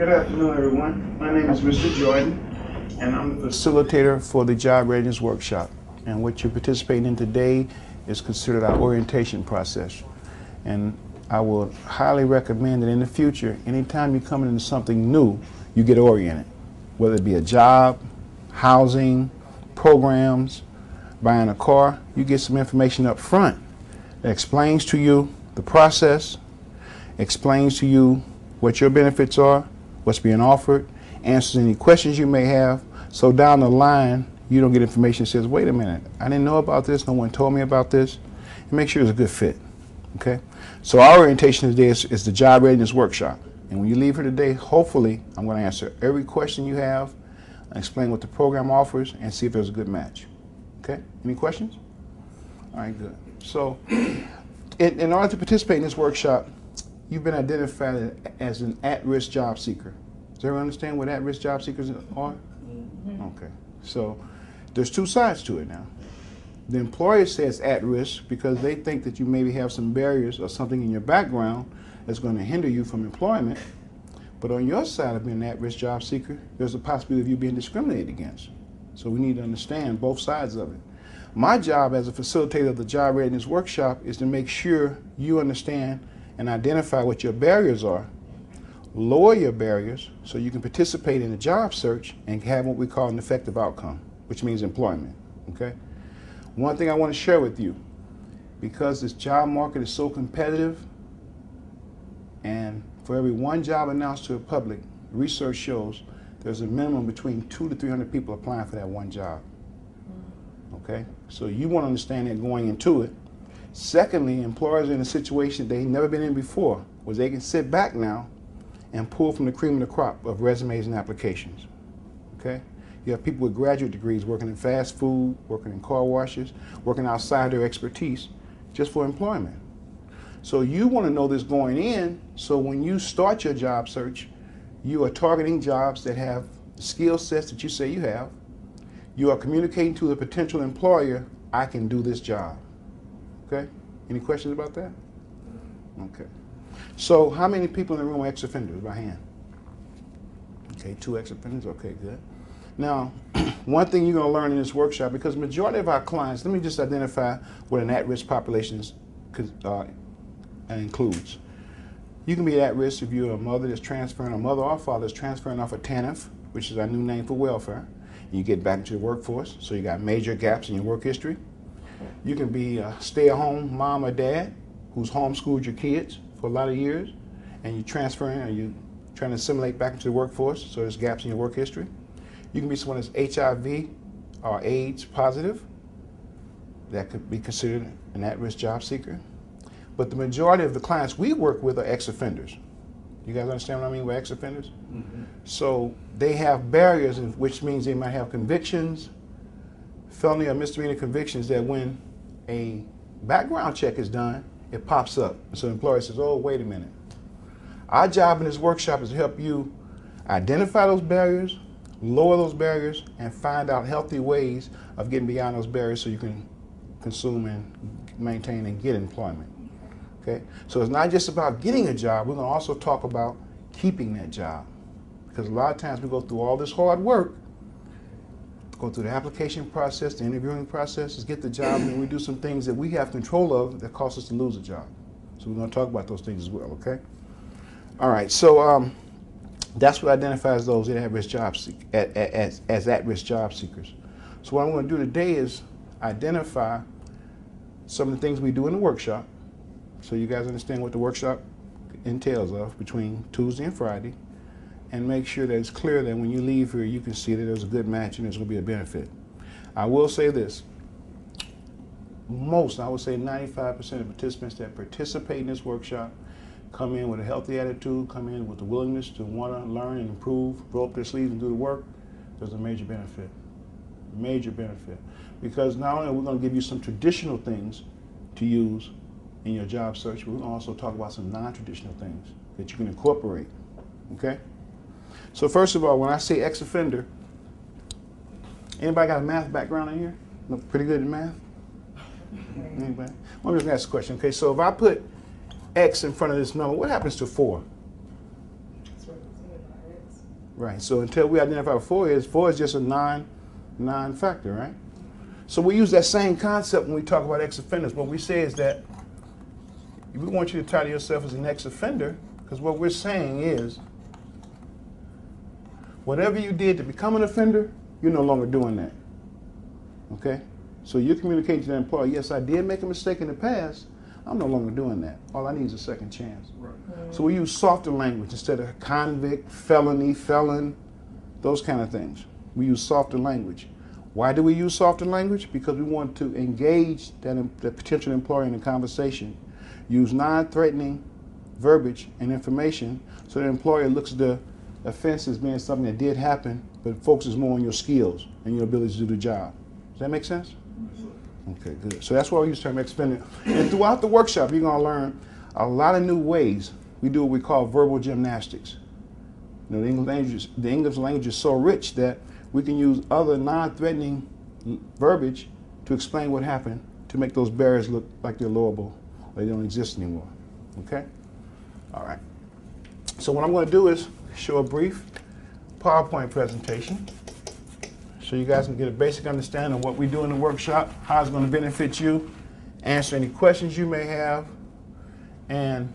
Good afternoon, everyone. My name is Mr. Jordan, and I'm the facilitator for the Job Readiness Workshop. And what you're participating in today is considered our orientation process. And I would highly recommend that in the future, anytime you're coming into something new, you get oriented, whether it be a job, housing, programs, buying a car. You get some information up front that explains to you the process, explains to you what your benefits are, what's being offered, answers any questions you may have, so down the line you don't get information that says, wait a minute, I didn't know about this, no one told me about this, and make sure it's a good fit. Okay? So our orientation today is the Job Readiness Workshop. And when you leave here today, hopefully I'm going to answer every question you have, explain what the program offers, and see if there's a good match. Okay? Any questions? All right, good. So in order to participate in this workshop, you've been identified as an at-risk job seeker. Does everyone understand what at-risk job seekers are? Mm-hmm. Okay. So there's two sides to it now. The employer says at risk because they think that you maybe have some barriers or something in your background that's going to hinder you from employment. But on your side of being an at-risk job seeker, there's a possibility of you being discriminated against. So we need to understand both sides of it. My job as a facilitator of the Job Readiness Workshop is to make sure you understand and identify what your barriers are, lower your barriers so you can participate in the job search and have what we call an effective outcome, which means employment. Okay? One thing I want to share with you, because this job market is so competitive, and for every one job announced to the public, research shows there's a minimum between 200 to 300 people applying for that one job. Okay? So you want to understand that going into it. Secondly, employers are in a situation they've never been in before, where they can sit back now and pull from the cream of the crop of resumes and applications. Okay? You have people with graduate degrees working in fast food, working in car washes, working outside their expertise just for employment. So you want to know this going in, so when you start your job search, you are targeting jobs that have the skill sets that you say you have. You are communicating to the potential employer, I can do this job. Okay? Any questions about that? Okay. So how many people in the room are ex-offenders by hand? Okay, 2 ex-offenders. Okay, good. Now, one thing you're going to learn in this workshop, because the majority of our clients, let me just identify what an at-risk population includes. You can be at risk if you're a mother that's transferring, a mother or father that's transferring off of TANF, which is our new name for welfare. You get back into the workforce, so you got major gaps in your work history. You can be a stay-at-home mom or dad who's homeschooled your kids for a lot of years, and you're transferring, or you're trying to assimilate back into the workforce, so there's gaps in your work history. You can be someone that's HIV or AIDS positive. That could be considered an at-risk job seeker. But the majority of the clients we work with are ex-offenders. You guys understand what I mean by ex-offenders? Mm-hmm. So they have barriers, which means they might have convictions, felony or misdemeanor convictions, that when a background check is done, it pops up. So the employer says, oh, wait a minute. Our job in this workshop is to help you identify those barriers, lower those barriers, and find out healthy ways of getting beyond those barriers so you can consume and maintain and get employment. Okay? So it's not just about getting a job, we're going to also talk about keeping that job. Because a lot of times we go through all this hard work, go through the application process, the interviewing process, to get the job, and we do some things that we have control of that cause us to lose a job. So we're going to talk about those things as well, okay? All right, so that's what identifies those that at-risk job as at-risk job seekers. So what I'm going to do today is identify some of the things we do in the workshop, so you guys understand what the workshop entails of between Tuesday and Friday, and make sure that it's clear that when you leave here, you can see that there's a good match and there's going to be a benefit. I will say this. I would say 95% of participants that participate in this workshop come in with a healthy attitude, come in with the willingness to want to learn and improve, roll up their sleeves and do the work. There's a major benefit. Major benefit. Because not only are we going to give you some traditional things to use in your job search, but we're going to also talk about some non-traditional things that you can incorporate. Okay? So first of all, when I say ex-offender, anybody got a math background in here? Look pretty good in math? Anybody? Let me just ask a question. Okay, so if I put X in front of this number, what happens to 4? Right. So until we identify what 4 is just a non-factor, right? So we use that same concept when we talk about ex-offenders. What we say is that we want you to title yourself as an ex-offender, because what we're saying is whatever you did to become an offender, you're no longer doing that. Okay? So you communicate to the employer, yes, I did make a mistake in the past. I'm no longer doing that. All I need is a second chance. Right. So we use softer language instead of convict, felony, felon, those kind of things. We use softer language. Why do we use softer language? Because we want to engage that potential employer in a conversation. Use non-threatening verbiage and information so the employer looks at the offense as being something that did happen, but focuses more on your skills and your ability to do the job. Does that make sense? Okay, good. So that's why we use the term ex-offender. And throughout the workshop, you're going to learn a lot of new ways. We do what we call verbal gymnastics. You know, the English language is so rich that we can use other non-threatening verbiage to explain what happened to make those barriers look like they're lowerable or they don't exist anymore. Okay? All right. So what I'm going to do is show a brief PowerPoint presentation so you guys can get a basic understanding of what we do in the workshop, how it's going to benefit you, answer any questions you may have, and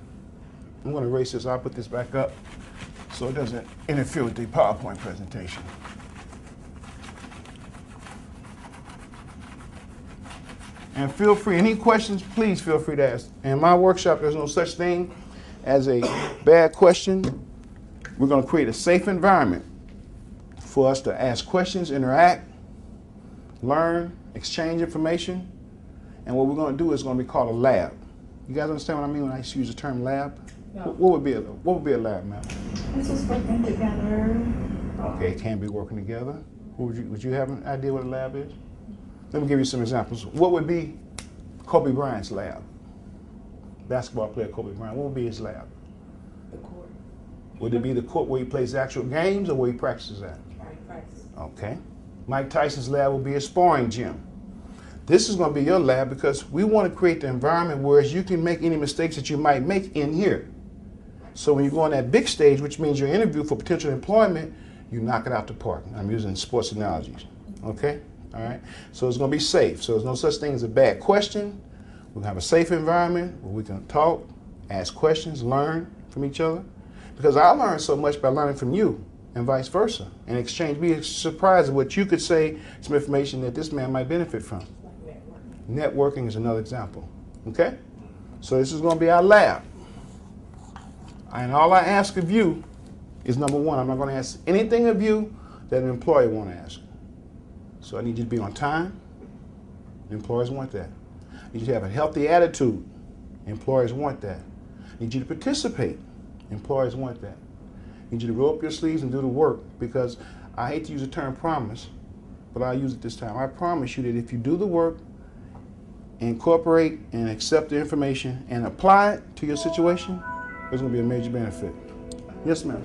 I'm going to erase this. I'll put this back up so it doesn't interfere with the PowerPoint presentation. And feel free, any questions, please feel free to ask. In my workshop, there's no such thing as a bad question. We're going to create a safe environment for us to ask questions, interact, learn, exchange information. And what we're going to do is going to be called a lab. You guys understand what I mean when I use the term lab? No. What would be a lab, ma'am? It's just working together. Okay, it can be working together. Would you have an idea what a lab is? Let me give you some examples. What would be Kobe Bryant's lab? Basketball player Kobe Bryant. What would be his lab? The court. Would it be the court where he plays actual games or where he practices at? Where he practices. Okay. Mike Tyson's lab will be a sparring gym. This is going to be your lab because we want to create the environment where you can make any mistakes that you might make in here. So when you go on that big stage, which means your interview for potential employment, you knock it out the park. I'm using sports analogies. Okay? All right? So it's going to be safe. So there's no such thing as a bad question. We're going to have a safe environment where we can talk, ask questions, learn from each other. Because I learned so much by learning from you and vice versa. In exchange, be surprised at what you could say, some information that this man might benefit from. Networking is another example. Okay? So this is going to be our lab. And all I ask of you is number one, I'm not going to ask anything of you that an employer won't ask. So I need you to be on time. Employers want that. I need you to have a healthy attitude. Employers want that. I need you to participate. Employers want that. I need you to roll up your sleeves and do the work, because I hate to use the term promise, but I'll use it this time. I promise you that if you do the work, incorporate and accept the information and apply it to your situation, there's going to be a major benefit. Yes, ma'am.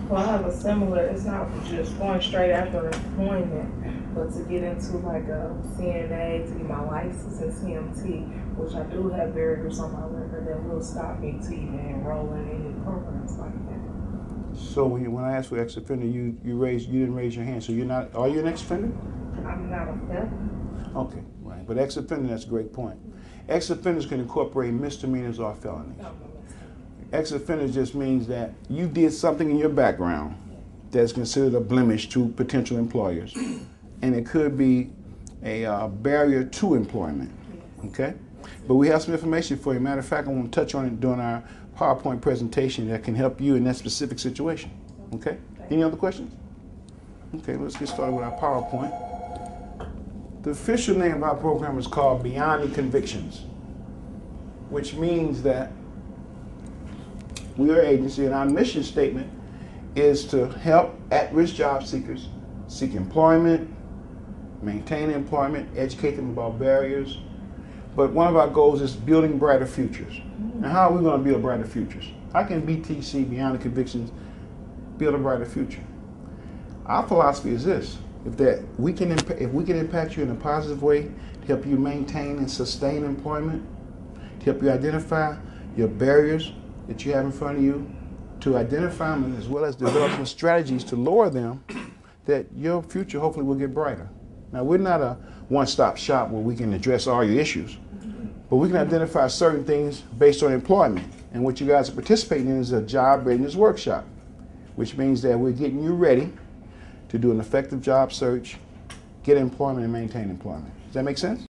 Well, I have a similar, it's not just going straight after employment, but to get into like a CNA, to get my license in CMT, which I do have barriers on my record that will stop me to even enroll in any programs like that. So when I asked for ex-offender, you didn't raise your hand. So you're not, are you an ex-offender? I'm not a felon. Okay, right. But ex-offender, that's a great point. Ex-offenders can incorporate misdemeanors or felonies. Ex-offender just means that you did something in your background that's considered a blemish to potential employers. And it could be a barrier to employment, okay? But we have some information for you. Matter of fact, I want to touch on it during our PowerPoint presentation that can help you in that specific situation, okay? Any other questions? Okay, let's get started with our PowerPoint. The official name of our program is called Beyond the Convictions, which means that we are an agency, and our mission statement is to help at-risk job seekers seek employment, maintain employment, educate them about barriers. But one of our goals is building brighter futures. Now, how are we going to build brighter futures? How can BTC, Beyond the Convictions, build a brighter future? Our philosophy is this: if we can impact you in a positive way to help you maintain and sustain employment, to help you identify your barriers that you have in front of you, to identify them as well as develop some strategies to lower them, that your future hopefully will get brighter. Now, we're not a one-stop shop where we can address all your issues, but we can identify certain things based on employment. And what you guys are participating in is a job readiness workshop, which means that we're getting you ready to do an effective job search, get employment, and maintain employment. Does that make sense?